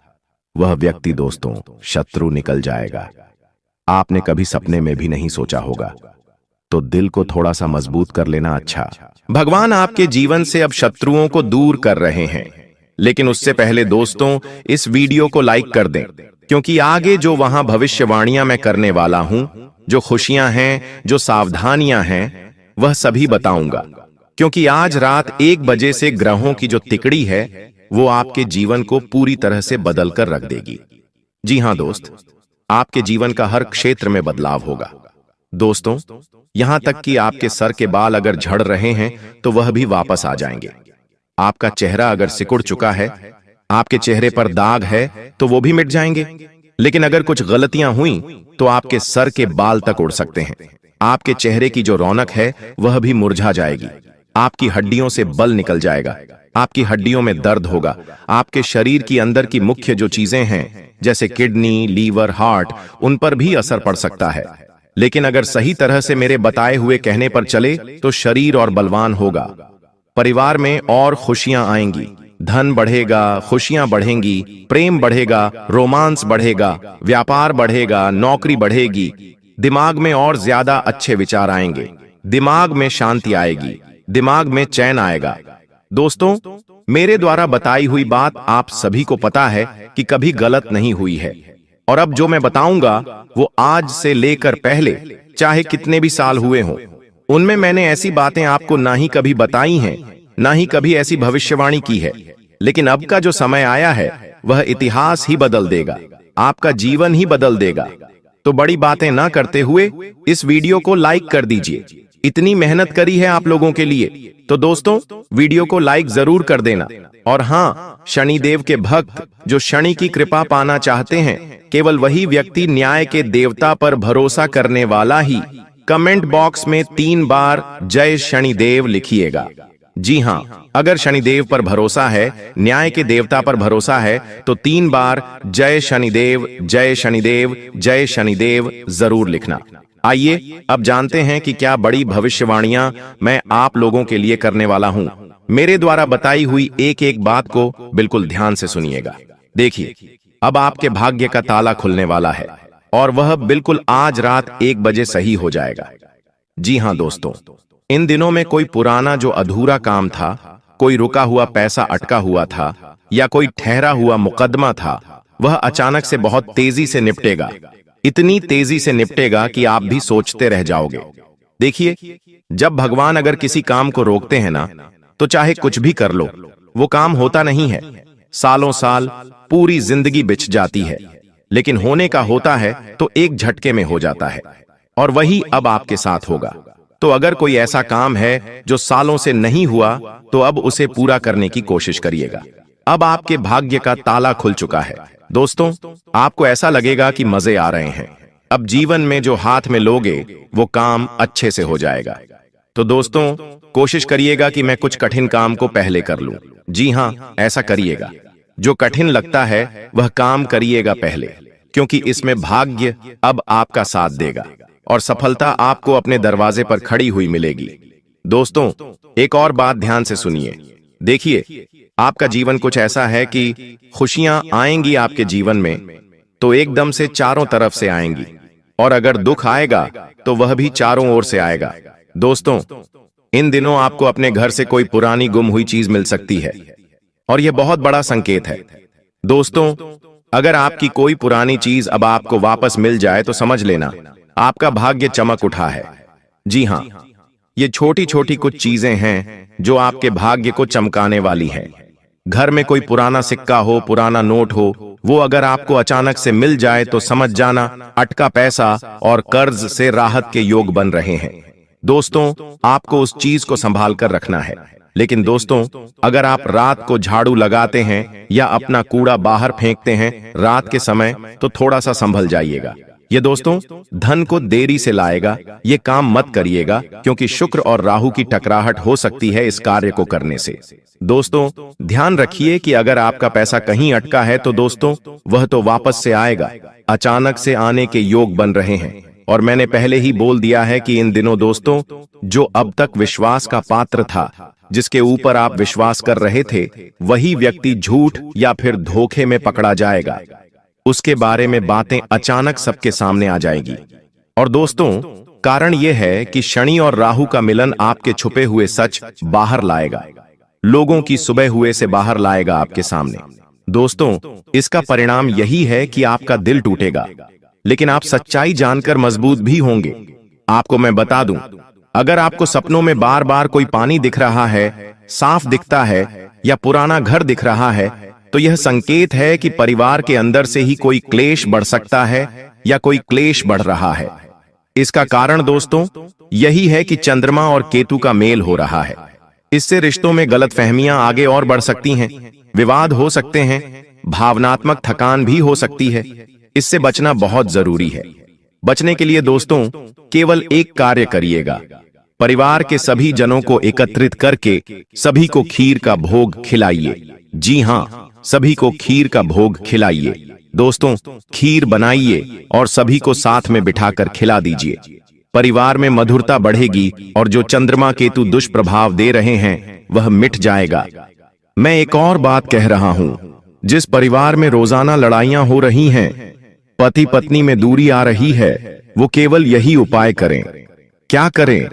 वह व्यक्ति दोस्तों शत्रु निकल जाएगा। आपने कभी सपने में भी नहीं सोचा होगा। तो दिल को थोड़ा सा मजबूत कर लेना अच्छा। भगवान आपके जीवन से अब शत्रुओं को दूर कर रहे हैं। लेकिन उससे पहले दोस्तों इस वीडियो को लाइक कर दें, क्योंकि आगे जो वहां भविष्यवाणियां मैं करने वाला हूं, जो खुशियां हैं, जो सावधानियां हैं, वह सभी बताऊंगा। क्योंकि आज रात 1 बजे से ग्रहों की जो तिकड़ी है, वो आपके जीवन को पूरी तरह से बदल कर रख देगी। जी हां दोस्त, आपके जीवन का हर क्षेत्र में बदलाव होगा। दोस्तों, यहां तक कि आपके सर के बाल अगर झड़ रहे हैं तो वह भी वापस आ जाएंगे। आपका चेहरा अगर सिकुड़ चुका है, आपके चेहरे पर दाग है, तो वो भी मिट जाएंगे। लेकिन अगर कुछ गलतियां हुई तो आपके सर के बाल तक उड़ सकते हैं। आपके चेहरे की जो रौनक है वह भी मुरझा जाएगी। आपकी हड्डियों से बल निकल जाएगा, आपकी हड्डियों में दर्द होगा। आपके शरीर की अंदर की मुख्य जो चीजें हैं, जैसे किडनी, लीवर, हार्ट, उन पर भी असर पड़ सकता है। लेकिन अगर सही तरह से मेरे बताए हुए कहने पर चले तो शरीर और बलवान होगा। परिवार में और खुशियां आएंगी, धन बढ़ेगा, खुशियां बढ़ेंगी, प्रेम बढ़ेगा, रोमांस बढ़ेगा, व्यापार बढ़ेगा, नौकरी बढ़ेगी, दिमाग में और ज्यादा अच्छे विचार आएंगे। दिमाग में शांति आएगी, दिमाग में चैन आएगा। दोस्तों, मेरे द्वारा बताई हुई बात आप सभी को पता है कि कभी गलत नहीं हुई है, और अब जो मैं बताऊंगा वो आज से लेकर पहले चाहे कितने भी साल हुए हों, उनमें मैंने ऐसी बातें आपको ना ही कभी बताई हैं, ना ही कभी ऐसी भविष्यवाणी की है। लेकिन अब का जो समय आया है वह इतिहास ही बदल देगा, आपका जीवन ही बदल देगा। तो बड़ी बातें ना करते हुए इस वीडियो को लाइक कर दीजिए। इतनी मेहनत करी है आप लोगों के लिए, तो दोस्तों वीडियो को लाइक जरूर कर देना। और हाँ, शनिदेव के भक्त जो शनि की कृपा पाना चाहते हैं, केवल वही व्यक्ति न्याय के देवता पर भरोसा करने वाला ही कमेंट बॉक्स में 3 बार जय शनिदेव लिखिएगा। जी हाँ, अगर शनिदेव पर भरोसा है, न्याय के देवता पर भरोसा है, तो 3 बार जय शनिदेव जय शनिदेव जय शनिदेव जरूर लिखना। आइए अब जानते हैं कि क्या बड़ी भविष्यवाणियां मैं आप लोगों के लिए करने वाला हूं। मेरे द्वारा बताई हुई एक एक बात को बिल्कुल ध्यान से सुनिएगा। देखिए, अब आपके भाग्य का ताला खुलने वाला है, और वह बिल्कुल आज रात 1 बजे सही हो जाएगा। जी हाँ दोस्तों, इन दिनों में कोई पुराना जो अधूरा काम था, कोई रुका हुआ पैसा अटका हुआ था, या कोई ठहरा हुआ मुकदमा था, वह अचानक से बहुत तेजी से निपटेगा। इतनी तेजी से निपटेगा कि आप भी सोचते रह जाओगे। देखिए, जब भगवान अगर किसी काम को रोकते हैं ना, तो चाहे कुछ भी कर लो, वो काम होता नहीं है। सालों साल, पूरी जिंदगी बिछ जाती है, लेकिन होने का होता है तो एक झटके में हो जाता है, और वही अब आपके साथ होगा। तो अगर कोई ऐसा काम है जो सालों से नहीं हुआ, तो अब उसे पूरा करने की कोशिश करिएगा। अब आपके भाग्य का ताला खुल चुका है। दोस्तों, आपको ऐसा लगेगा कि मजे आ रहे हैं। अब जीवन में जो हाथ में लोगे वो काम अच्छे से हो जाएगा। तो दोस्तों, कोशिश करिएगा कि मैं कुछ कठिन काम को पहले कर लूं। जी हाँ, ऐसा करिएगा। जो कठिन लगता है वह काम करिएगा पहले, क्योंकि इसमें भाग्य अब आपका साथ देगा और सफलता आपको अपने दरवाजे पर खड़ी हुई मिलेगी। दोस्तों, एक और बात ध्यान से सुनिए। देखिए, आपका जीवन कुछ ऐसा है कि खुशियां आएंगी आपके जीवन में तो एकदम से चारों तरफ से आएंगी, और अगर दुख आएगा तो वह भी चारों ओर से आएगा। दोस्तों, इन दिनों आपको अपने घर से कोई पुरानी गुम हुई चीज मिल सकती है, और यह बहुत बड़ा संकेत है। दोस्तों, अगर आपकी कोई पुरानी चीज अब आपको वापस मिल जाए तो समझ लेना आपका भाग्य चमक उठा है। जी हाँ, ये छोटी छोटी कुछ चीजें हैं जो आपके भाग्य को चमकाने वाली हैं। घर में कोई पुराना सिक्का हो, पुराना नोट हो, वो अगर आपको अचानक से मिल जाए तो समझ जाना अटका पैसा और कर्ज से राहत के योग बन रहे हैं। दोस्तों, आपको उस चीज को संभाल कर रखना है। लेकिन दोस्तों, अगर आप रात को झाड़ू लगाते हैं या अपना कूड़ा बाहर फेंकते हैं रात के समय, तो थोड़ा सा संभल जाइएगा। ये दोस्तों धन को देरी से लाएगा। ये काम मत करिएगा, क्योंकि शुक्र और राहु की टकराहट हो सकती है इस कार्य को करने से। दोस्तों, ध्यान रखिए कि अगर आपका पैसा कहीं अटका है तो दोस्तों वह तो वापस से आएगा। अचानक से आने के योग बन रहे हैं, और मैंने पहले ही बोल दिया है कि इन दिनों दोस्तों जो अब तक विश्वास का पात्र था, जिसके ऊपर आप विश्वास कर रहे थे, वही व्यक्ति झूठ या फिर धोखे में पकड़ा जाएगा। उसके बारे में बातें अचानक सबके सामने आ जाएगी। और दोस्तों, कारण यह है कि शनि और राहु का मिलन आपके छुपे हुए सच बाहर लाएगा, लोगों की सुबह हुए से बाहर लाएगा आपके सामने। दोस्तों, इसका परिणाम यही है कि आपका दिल टूटेगा, लेकिन आप सच्चाई जानकर मजबूत भी होंगे। आपको मैं बता दूं, अगर आपको सपनों में बार बार कोई पानी दिख रहा है, साफ दिखता है, या पुराना घर दिख रहा है, तो यह संकेत है कि परिवार के अंदर से ही कोई क्लेश बढ़ सकता है या कोई क्लेश बढ़ रहा है। इसका कारण दोस्तों यही है कि चंद्रमा और केतु का मेल हो रहा है। इससे रिश्तों में गलतफहमियां आगे और बढ़ सकती हैं, विवाद हो सकते हैं, भावनात्मक थकान भी हो सकती है। इससे बचना बहुत जरूरी है। बचने के लिए दोस्तों केवल एक कार्य करिएगा। परिवार के सभी जनों को एकत्रित करके सभी को खीर का भोग खिलाइए। जी हाँ, सभी को खीर का भोग खिलाइए। दोस्तों, खीर बनाइए और सभी को साथ में बिठाकर खिला दीजिए। परिवार में मधुरता बढ़ेगी और जो चंद्रमा केतु दुष्प्रभाव दे रहे हैं वह मिट जाएगा। मैं एक और बात कह रहा हूं, जिस परिवार में रोजाना लड़ाइयां हो रही हैं, पति पत्नी में दूरी आ रही है, वो केवल यही उपाय करें। क्या करें?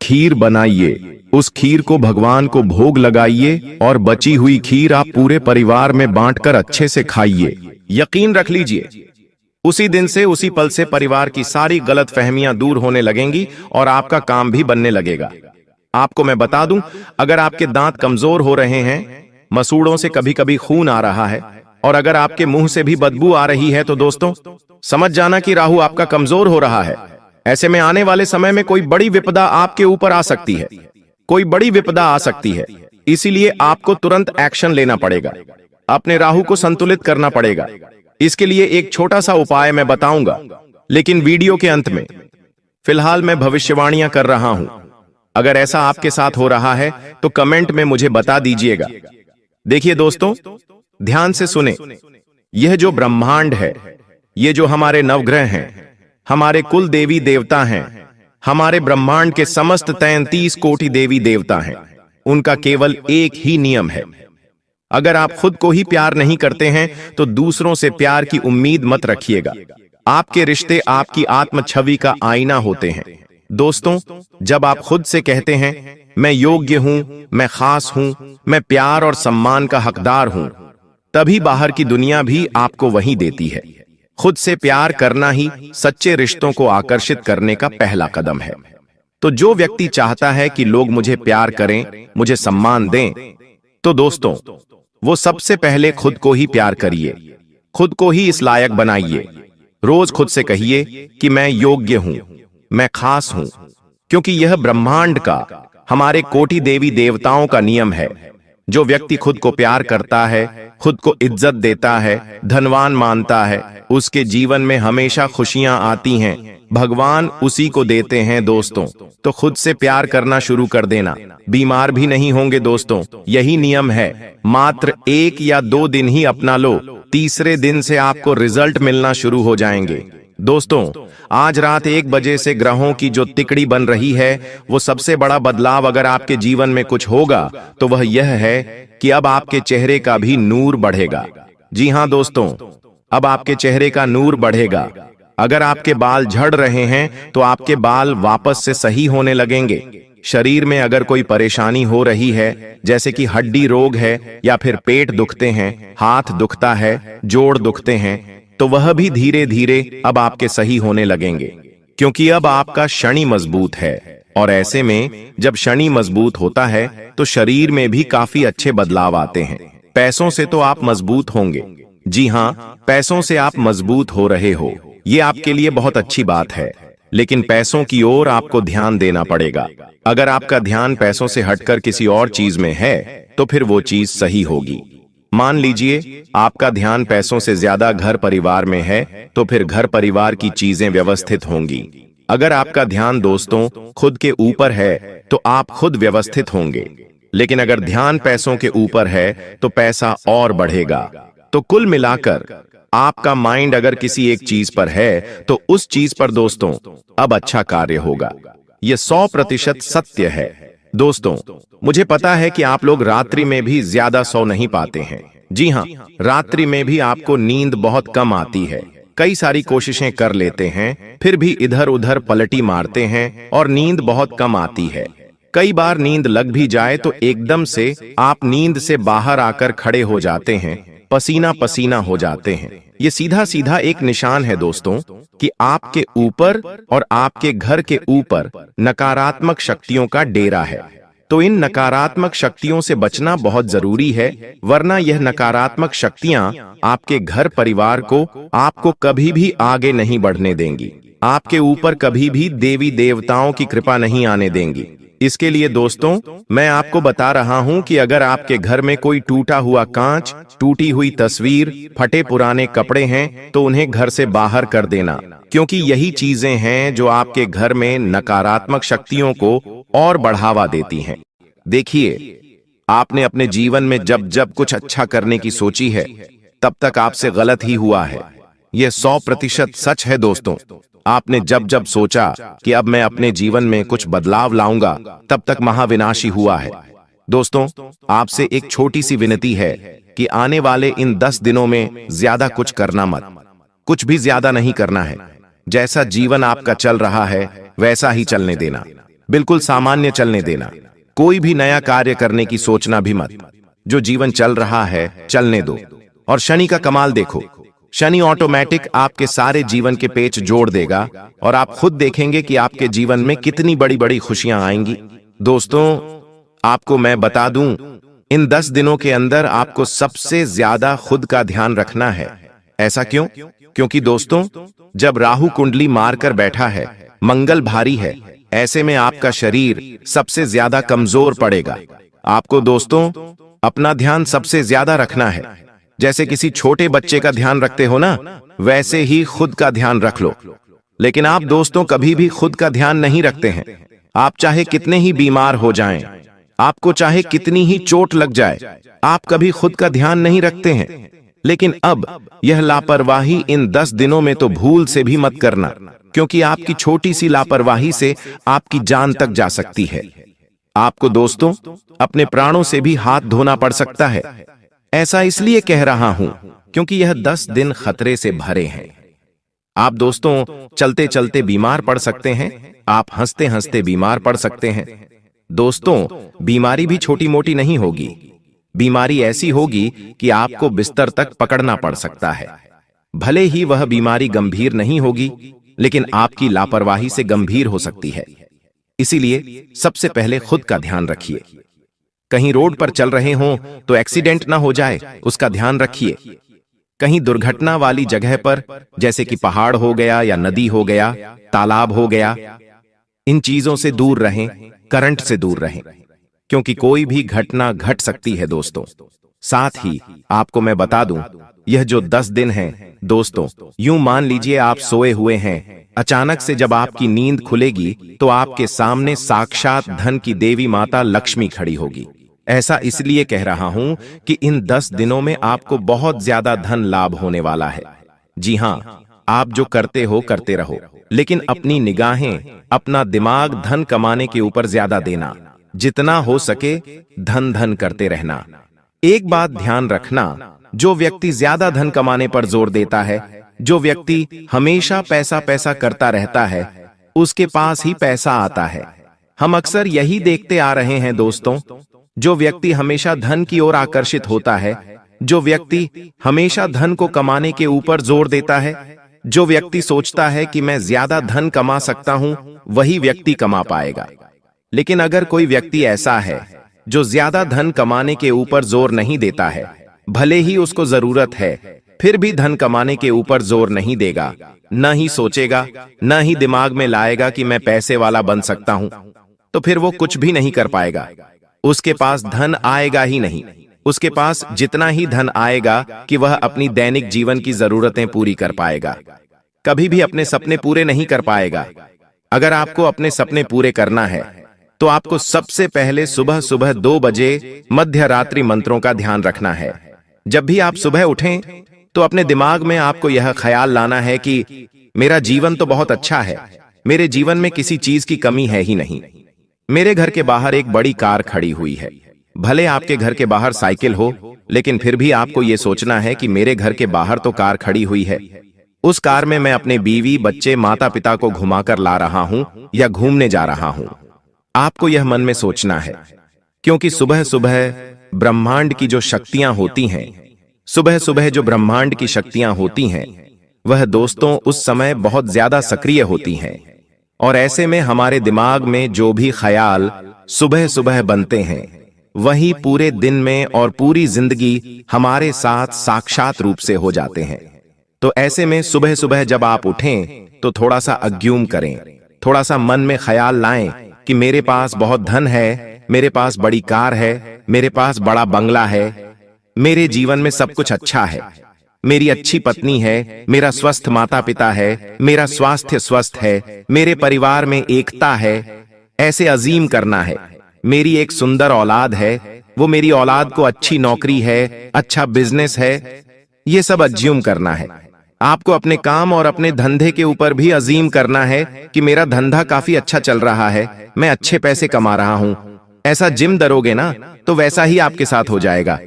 खीर बनाइए, उस खीर को भगवान को भोग लगाइए और बची हुई खीर आप पूरे परिवार में बांटकर अच्छे से खाइए। यकीन रख लीजिए, उसी दिन से, उसी पल से परिवार की सारी गलतफहमियां दूर होने लगेंगी और आपका काम भी बनने लगेगा। आपको मैं बता दूं, अगर आपके दांत कमजोर हो रहे हैं, मसूड़ों से कभी कभी खून आ रहा है और अगर आपके मुंह से भी बदबू आ रही है, तो दोस्तों समझ जाना कि राहु आपका कमजोर हो रहा है। ऐसे में आने वाले समय में कोई बड़ी विपदा आपके ऊपर आ सकती है, कोई बड़ी विपदा आ सकती है। इसीलिए आपको तुरंत एक्शन लेना पड़ेगा, अपने राहु को संतुलित करना पड़ेगा। इसके लिए एक छोटा सा उपाय मैं बताऊंगा, लेकिन वीडियो के अंत में। फिलहाल मैं भविष्यवाणियां कर रहा हूं, अगर ऐसा आपके साथ हो रहा है तो कमेंट में मुझे बता दीजिएगा। देखिए दोस्तों, ध्यान से सुने। यह जो ब्रह्मांड है, ये जो हमारे नवग्रह हैं, हमारे कुल देवी देवता हैं, हमारे ब्रह्मांड के समस्त 33 कोटि देवी देवता हैं, उनका केवल एक ही नियम है। अगर आप खुद को ही प्यार नहीं करते हैं तो दूसरों से प्यार की उम्मीद मत रखिएगा। आपके रिश्ते आपकी आत्म छवि का आईना होते हैं। दोस्तों, जब आप खुद से कहते हैं मैं योग्य हूं, मैं खास हूं, मैं प्यार और सम्मान का हकदार हूं, तभी बाहर की दुनिया भी आपको वही देती है। खुद से प्यार करना ही सच्चे रिश्तों को आकर्षित करने का पहला कदम है। तो जो व्यक्ति चाहता है कि लोग मुझे प्यार करें, मुझे सम्मान दें, तो दोस्तों वो सबसे पहले खुद को ही प्यार करिए, खुद को ही इस लायक बनाइए। रोज खुद से कहिए कि मैं योग्य हूं, मैं खास हूं, क्योंकि यह ब्रह्मांड का, हमारे कोटि देवी देवताओं का नियम है। जो व्यक्ति खुद को प्यार करता है, खुद को इज्जत देता है, धनवान मानता है, उसके जीवन में हमेशा खुशियां आती हैं। भगवान उसी को देते हैं दोस्तों। तो खुद से प्यार करना शुरू कर देना, बीमार भी नहीं होंगे दोस्तों। यही नियम है। मात्र 1 या 2 दिन ही अपना लो, तीसरे दिन से आपको रिजल्ट मिलना शुरू हो जाएंगे। दोस्तों, आज रात 1 बजे से ग्रहों की जो तिकड़ी बन रही है, वो सबसे बड़ा बदलाव अगर आपके जीवन में कुछ होगा तो वह यह है कि अब आपके चेहरे का भी नूर बढ़ेगा। जी हां दोस्तों, अब आपके चेहरे का नूर बढ़ेगा। अगर आपके बाल झड़ रहे हैं तो आपके बाल वापस से सही होने लगेंगे। शरीर में अगर कोई परेशानी हो रही है, जैसे कि हड्डी रोग है या फिर पेट दुखते हैं, हाथ दुखता है, जोड़ दुखते हैं, तो वह भी धीरे धीरे अब आपके सही होने लगेंगे, क्योंकि अब आपका शनि मजबूत है। और ऐसे में जब शनि मजबूत होता है तो शरीर में भी काफी अच्छे बदलाव आते हैं। पैसों से तो आप मजबूत होंगे। जी हां, पैसों से आप मजबूत हो रहे हो, ये आपके लिए बहुत अच्छी बात है। लेकिन पैसों की ओर आपको ध्यान देना पड़ेगा। अगर आपका ध्यान पैसों से हटकर किसी और चीज में है तो फिर वो चीज सही होगी। मान लीजिए आपका ध्यान पैसों से ज्यादा घर परिवार में है, तो फिर घर परिवार की चीजें व्यवस्थित होंगी। अगर आपका ध्यान दोस्तों खुद के ऊपर है तो आप खुद व्यवस्थित होंगे। लेकिन अगर ध्यान पैसों के ऊपर है तो पैसा और बढ़ेगा। तो कुल मिलाकर आपका माइंड अगर किसी एक चीज पर है तो उस चीज पर दोस्तों अब अच्छा कार्य होगा। यह 100% सत्य है। दोस्तों, मुझे पता है कि आप लोग रात्रि में भी ज्यादा सो नहीं पाते हैं। जी हां, रात्रि में भी आपको नींद बहुत कम आती है। कई सारी कोशिशें कर लेते हैं, फिर भी इधर उधर पलटी मारते हैं और नींद बहुत कम आती है। कई बार नींद लग भी जाए तो एकदम से आप नींद से बाहर आकर खड़े हो जाते हैं, पसीना पसीना हो जाते हैं। ये सीधा सीधा एक निशान है दोस्तों कि आपके ऊपर और आपके घर के ऊपर नकारात्मक शक्तियों का डेरा है। तो इन नकारात्मक शक्तियों से बचना बहुत जरूरी है, वरना यह नकारात्मक शक्तियां आपके घर परिवार को आपको कभी भी आगे नहीं बढ़ने देंगी। आपके ऊपर कभी भी देवी देवताओं की कृपा नहीं आने देंगी। इसके लिए दोस्तों मैं आपको बता रहा हूं कि अगर आपके घर में कोई टूटा हुआ कांच, टूटी हुई तस्वीर, फटे पुराने कपड़े हैं तो उन्हें घर से बाहर कर देना, क्योंकि यही चीजें हैं जो आपके घर में नकारात्मक शक्तियों को और बढ़ावा देती हैं। देखिए, आपने अपने जीवन में जब जब कुछ अच्छा करने की सोची है तब तक आपसे गलत ही हुआ है। यह 100% सच है दोस्तों। आपने जब जब सोचा कि अब मैं अपने जीवन में कुछ बदलाव लाऊंगा, तब तक महाविनाशी हुआ है। दोस्तों, आपसे एक छोटी सी विनती है कि आने वाले इन 10 दिनों में ज्यादा कुछ करना मत, कुछ भी ज्यादा नहीं करना है। जैसा जीवन आपका चल रहा है वैसा ही चलने देना। बिल्कुल सामान्य चलने देना। कोई भी नया कार्य करने की सोचना भी मत। जो जीवन चल रहा है चलने दो। और शनि का कमाल देखो। शनि ऑटोमेटिक आपके सारे जीवन के पेच जोड़ देगा और आप खुद देखेंगे कि आपके जीवन में कितनी बड़ी बड़ी खुशियां आएंगी। दोस्तों, आपको मैं बता दूं, इन 10 दिनों के अंदर आपको सबसे ज्यादा खुद का ध्यान रखना है। ऐसा क्यों? क्योंकि दोस्तों, जब राहु कुंडली मारकर बैठा है, मंगल भारी है, ऐसे में आपका शरीर सबसे ज्यादा कमजोर पड़ेगा। आपको दोस्तों अपना ध्यान सबसे ज्यादा रखना है। जैसे किसी छोटे बच्चे का ध्यान रखते हो ना, वैसे ही खुद का ध्यान रख लो। लेकिन आप दोस्तों कभी भी खुद का ध्यान नहीं रखते हैं। आप चाहे कितने ही बीमार हो जाएं, आपको चाहे कितनी ही चोट लग जाए, आप कभी खुद का ध्यान नहीं रखते हैं। लेकिन अब यह लापरवाही इन 10 दिनों में तो भूल से भी मत करना, क्योंकि आपकी छोटी सी लापरवाही से आपकी जान तक जा सकती है। आपको दोस्तों अपने प्राणों से भी हाथ धोना पड़ सकता है। ऐसा इसलिए कह रहा हूं क्योंकि यह 10 दिन खतरे से भरे हैं। आप दोस्तों चलते चलते बीमार पड़ सकते हैं, आप हंसते हंसते बीमार पड़ सकते हैं। दोस्तों, बीमारी भी छोटी मोटी नहीं होगी। बीमारी ऐसी होगी कि आपको बिस्तर तक पकड़ना पड़ सकता है। भले ही वह बीमारी गंभीर नहीं होगी, लेकिन आपकी लापरवाही से गंभीर हो सकती है। इसीलिए सबसे पहले खुद का ध्यान रखिए। कहीं रोड पर चल रहे हों तो एक्सीडेंट ना हो जाए, उसका ध्यान रखिए। कहीं दुर्घटना वाली जगह पर, जैसे कि पहाड़ हो गया या नदी हो गया, तालाब हो गया, इन चीजों से दूर रहें, करंट से दूर रहें, क्योंकि कोई भी घटना घट सकती है दोस्तों। साथ ही आपको मैं बता दूं, यह जो 10 दिन हैं दोस्तों, यूं मान लीजिए आप सोए हुए हैं, अचानक से जब आपकी नींद खुलेगी तो आपके सामने साक्षात धन की देवी माता लक्ष्मी खड़ी होगी। ऐसा इसलिए कह रहा हूं कि इन 10 दिनों में आपको बहुत ज्यादा धन लाभ होने वाला है। जी हां, आप जो करते हो करते रहो, लेकिन अपनी निगाहें, अपना दिमाग धन कमाने के ऊपर ज्यादा देना। जितना हो सके धन धन करते रहना। एक बात ध्यान रखना, जो व्यक्ति ज्यादा धन कमाने पर जोर देता है, जो व्यक्ति हमेशा पैसा पैसा करता रहता है, उसके पास ही पैसा आता है। हम अक्सर यही देखते आ रहे हैं दोस्तों। जो व्यक्ति हमेशा धन की ओर आकर्षित होता है, जो व्यक्ति हमेशा धन को कमाने के ऊपर जोर देता है, जो व्यक्ति सोचता है कि मैं ज्यादा धन कमा सकता हूं, वही व्यक्ति कमा पाएगा। लेकिन अगर कोई व्यक्ति ऐसा है जो ज्यादा धन कमाने के ऊपर जोर नहीं देता है, भले ही उसको जरूरत है, फिर भी धन कमाने के ऊपर जोर नहीं देगा, न ही सोचेगा, न ही दिमाग में लाएगा कि मैं पैसे वाला बन सकता हूं, तो फिर वो कुछ भी नहीं कर पाएगा। उसके पास धन आएगा ही नहीं। उसके पास जितना ही धन आएगा कि वह अपनी दैनिक जीवन की जरूरतें पूरी कर पाएगा, कभी भी अपने सपने पूरे नहीं कर पाएगा। अगर आपको अपने सपने पूरे करना है तो आपको सबसे पहले सुबह सुबह 2 बजे मध्य रात्रि मंत्रों का ध्यान रखना है। जब भी आप सुबह उठें तो अपने दिमाग में आपको यह ख्याल लाना है कि मेरा जीवन तो बहुत अच्छा है, मेरे जीवन में किसी चीज की कमी है ही नहीं। मेरे घर के बाहर एक बड़ी कार खड़ी हुई है। भले आपके घर के बाहर साइकिल हो, लेकिन फिर भी आपको यह सोचना है कि मेरे घर के बाहर तो कार खड़ी हुई है। उस कार में मैं अपने बीवी, बच्चे, माता पिता को घुमाकर ला रहा हूं या घूमने जा रहा हूं। आपको यह मन में सोचना है, क्योंकि सुबह सुबह ब्रह्मांड की जो शक्तियां होती हैं, सुबह सुबह जो ब्रह्मांड की शक्तियां होती हैं, वह दोस्तों उस समय बहुत ज्यादा सक्रिय होती हैं। और ऐसे में हमारे दिमाग में जो भी ख्याल सुबह सुबह बनते हैं, वही पूरे दिन में और पूरी जिंदगी हमारे साथ साक्षात रूप से हो जाते हैं। तो ऐसे में सुबह सुबह जब आप उठें तो थोड़ा सा अज्ञूम करें, थोड़ा सा मन में ख्याल लाएं कि मेरे पास बहुत धन है, मेरे पास बड़ी कार है, मेरे पास बड़ा बंगला है, मेरे जीवन में सब कुछ अच्छा है, मेरी अच्छी पत्नी है, मेरा स्वस्थ माता पिता है, मेरा स्वास्थ्य स्वस्थ है, मेरे परिवार में एकता है। ऐसे अजीम करना है। मेरी एक सुंदर औलाद है, वो मेरी औलाद को अच्छी नौकरी है, अच्छा बिजनेस है, ये सब अज्यूम करना है। आपको अपने काम और अपने धंधे के ऊपर भी अजीम करना है कि मेरा धंधा काफी अच्छा चल रहा है, मैं अच्छे पैसे कमा रहा हूं। ऐसा जिम दरोगे ना तो वैसा ही आपके साथ हो जाएगा।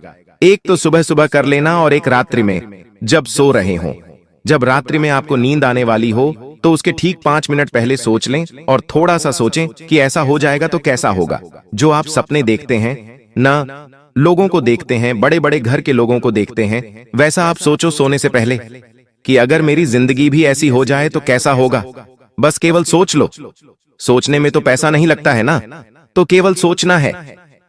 एक तो सुबह सुबह कर लेना और एक रात्रि में जब सो रहे हो। जब रात्रि में आपको नींद आने वाली हो तो उसके ठीक 5 मिनट पहले सोच लें और थोड़ा सा सोचें कि ऐसा हो जाएगा तो कैसा होगा। जो आप सपने देखते हैं ना, लोगों को देखते हैं, बड़े बड़े घर के लोगों को देखते हैं, वैसा आप सोचो सोने से पहले कि अगर मेरी जिंदगी भी ऐसी हो जाए तो कैसा होगा। बस केवल सोच लो। सोचने में तो पैसा नहीं लगता है ना, तो केवल सोचना है।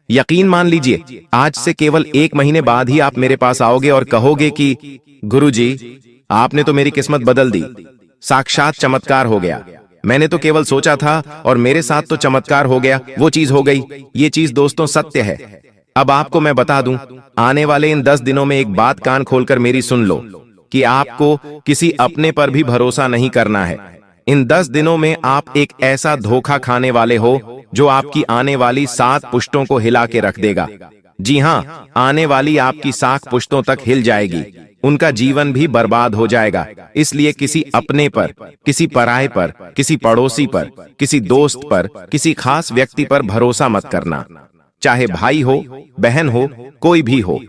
यकीन मान लीजिए, आज से केवल 1 महीने बाद ही आप मेरे पास आओगे और कहोगे कि गुरुजी, आपने तो मेरी किस्मत बदल दी, साक्षात चमत्कार हो गया। मैंने तो केवल सोचा था और मेरे साथ तो चमत्कार हो गया, वो चीज हो गई। ये चीज दोस्तों सत्य है। अब आपको मैं बता दूं, आने वाले इन 10 दिनों में एक बात कान खोलकर मेरी सुन लो कि आपको किसी अपने पर भी भरोसा नहीं करना है। इन 10 दिनों में आप एक ऐसा धोखा खाने वाले हो जो आपकी आने वाली 7 पुश्तों को हिला के रख देगा। जी हाँ, आने वाली आपकी 7 पुश्तों तक हिल जाएगी, उनका जीवन भी बर्बाद हो जाएगा। इसलिए किसी अपने पर, किसी पराये पर, किसी पड़ोसी पर, किसी दोस्त पर, किसी खास व्यक्ति पर भरोसा मत करना। चाहे भाई हो, बहन हो, कोई भी हो,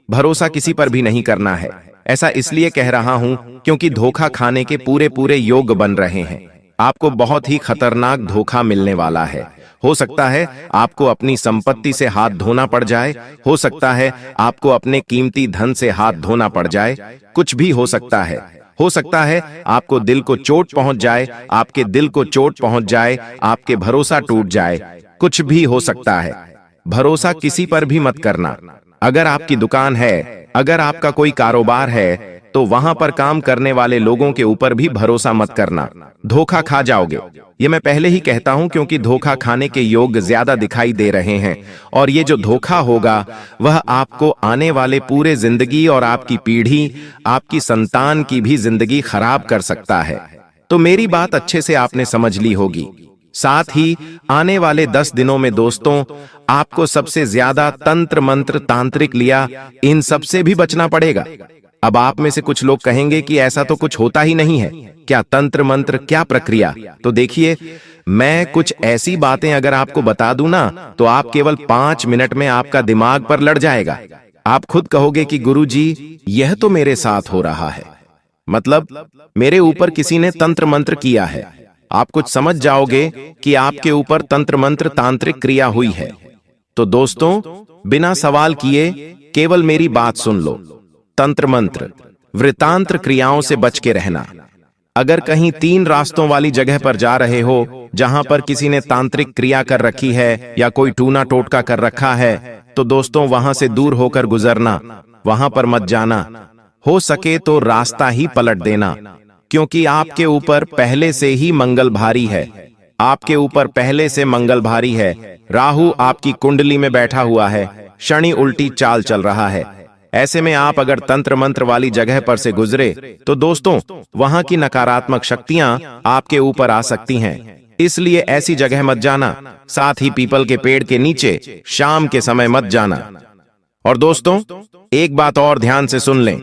भरोसा किसी पर भी नहीं करना है। ऐसा इसलिए कह रहा हूं क्योंकि धोखा खाने के पूरे पूरे योग बन रहे हैं। आपको बहुत ही खतरनाक धोखा मिलने वाला है। हो सकता है आपको अपनी संपत्ति से हाथ धोना पड़ जाए, हो सकता है आपको अपने कीमती धन से हाथ धोना पड़ जाए, कुछ भी हो सकता है। हो सकता है आपको दिल को चोट पहुंच जाए, आपके दिल को चोट पहुंच जाए, आपके भरोसा टूट जाए, कुछ भी हो सकता है। भरोसा किसी पर भी मत करना। अगर आपकी दुकान है, अगर आपका कोई कारोबार है, तो वहां पर काम करने वाले लोगों के ऊपर भी भरोसा मत करना, धोखा खा जाओगे। ये मैं पहले ही कहता हूं क्योंकि धोखा खाने के योग ज्यादा दिखाई दे रहे हैं और ये जो धोखा होगा वह आपको आने वाले पूरे जिंदगी और आपकी पीढ़ी, आपकी संतान की भी जिंदगी खराब कर सकता है। तो मेरी बात अच्छे से आपने समझ ली होगी। साथ ही आने वाले 10 दिनों में दोस्तों, आपको सबसे ज्यादा तंत्र मंत्र तांत्रिक लिया इन सब से भी बचना पड़ेगा। अब आप में से कुछ लोग कहेंगे कि ऐसा तो कुछ होता ही नहीं है, क्या तंत्र मंत्र, क्या प्रक्रिया? तो देखिए, मैं कुछ ऐसी बातें अगर आपको बता दूं ना, तो आप केवल 5 मिनट में आपका दिमाग पर लड़ जाएगा। आप खुद कहोगे कि गुरुजी, यह तो मेरे साथ हो रहा है, मतलब मेरे ऊपर किसी ने तंत्र मंत्र किया है। आप कुछ समझ जाओगे कि आपके ऊपर तंत्र मंत्र तांत्रिक क्रिया हुई है। तो दोस्तों, बिना सवाल किए केवल मेरी बात सुन लो। तंत्र मंत्र, वृतांत्र क्रियाओं से बच के रहना। अगर कहीं 3 रास्तों वाली जगह पर जा रहे हो जहां पर किसी ने तांत्रिक क्रिया कर रखी है या कोई टूना टोटका कर रखा है, तो दोस्तों वहां से दूर होकर गुजरना, वहां पर मत जाना। हो सके तो रास्ता ही पलट देना, क्योंकि आपके ऊपर पहले से ही मंगल भारी है। आपके ऊपर पहले से मंगल भारी है। राहु आपकी कुंडली में बैठा हुआ है, शनि उल्टी चाल चल रहा है। ऐसे में आप अगर तंत्र मंत्र वाली जगह पर से गुजरे तो दोस्तों वहां की नकारात्मक शक्तियां आपके ऊपर आ सकती हैं। इसलिए ऐसी जगह मत जाना। साथ ही पीपल के पेड़ के नीचे शाम के समय मत जाना। और दोस्तों, एक बात और ध्यान से सुन लें।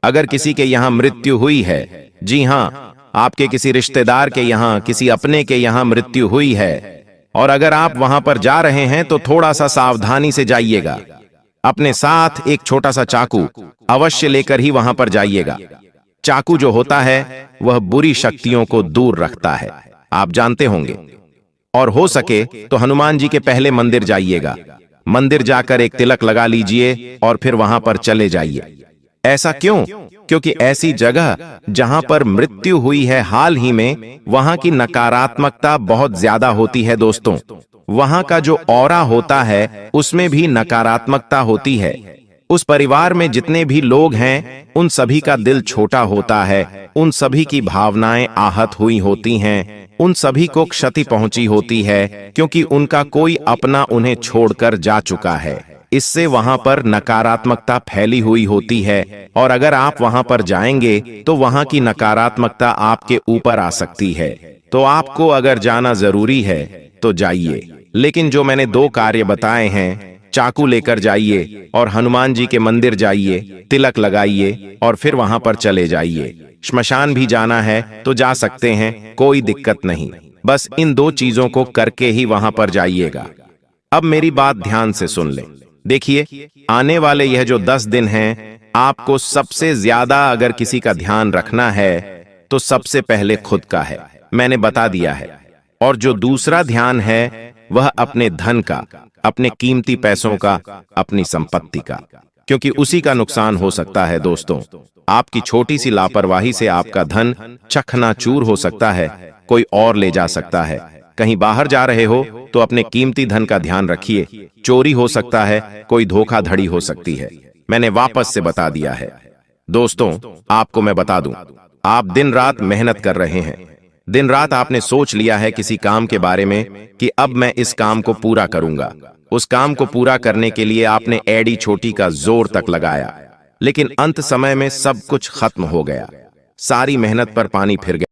अगर किसी के यहां मृत्यु हुई है, जी हां, आपके किसी रिश्तेदार के यहां, किसी अपने के यहां मृत्यु हुई है, और अगर आप वहां पर जा रहे हैं तो थोड़ा सा सावधानी से जाइएगा। अपने साथ एक छोटा सा चाकू अवश्य लेकर ही वहां पर जाइएगा। चाकू जो होता है वह बुरी शक्तियों को दूर रखता है, आप जानते होंगे। और हो सके तो हनुमान जी के पहले मंदिर जाइएगा। मंदिर जाकर एक तिलक लगा लीजिए और फिर वहां पर चले जाइए। ऐसा क्यों? क्योंकि ऐसी जगह जहां पर मृत्यु हुई है हाल ही में, वहां की नकारात्मकता बहुत ज्यादा होती है दोस्तों। वहां का जो ऑरा होता है उसमें भी नकारात्मकता होती है। उस परिवार में जितने भी लोग हैं उन सभी का दिल छोटा होता है, उन सभी की भावनाएं आहत हुई होती हैं, उन सभी को क्षति पहुंची होती है, क्योंकि उनका कोई अपना उन्हें छोड़कर जा चुका है। इससे वहां पर नकारात्मकता फैली हुई होती है और अगर आप वहां पर जाएंगे तो वहां की नकारात्मकता आपके ऊपर आ सकती है। तो आपको अगर जाना जरूरी है तो जाइए, लेकिन जो मैंने 2 कार्य बताए हैं, चाकू लेकर जाइए और हनुमान जी के मंदिर जाइए, तिलक लगाइए और फिर वहां पर चले जाइए। श्मशान भी जाना है तो जा सकते हैं, कोई दिक्कत नहीं। बस इन 2 चीजों को करके ही वहां पर जाइएगा। अब मेरी बात ध्यान से सुन लें। देखिए, आने वाले यह जो 10 दिन हैं, आपको सबसे ज्यादा अगर किसी का ध्यान रखना है तो सबसे पहले खुद का है, मैंने बता दिया है। और जो दूसरा ध्यान है वह अपने धन का, अपने कीमती पैसों का, अपनी संपत्ति का, क्योंकि उसी का नुकसान हो सकता है। दोस्तों, आपकी छोटी सी लापरवाही से आपका धन चकनाचूर हो सकता है, कोई और ले जा सकता है। कहीं बाहर जा रहे हो तो अपने कीमती धन का ध्यान रखिए, चोरी हो सकता है, कोई धोखाधड़ी हो सकती है। मैंने वापस से बता दिया है। दोस्तों, आपको मैं बता दूं, आप दिन रात मेहनत कर रहे हैं, दिन रात आपने सोच लिया है किसी काम के बारे में कि अब मैं इस काम को पूरा करूंगा। उस काम को पूरा करने के लिए आपने एड़ी छोटी का जोर तक लगाया, लेकिन अंत समय में सब कुछ खत्म हो गया, सारी मेहनत पर पानी फिर गया।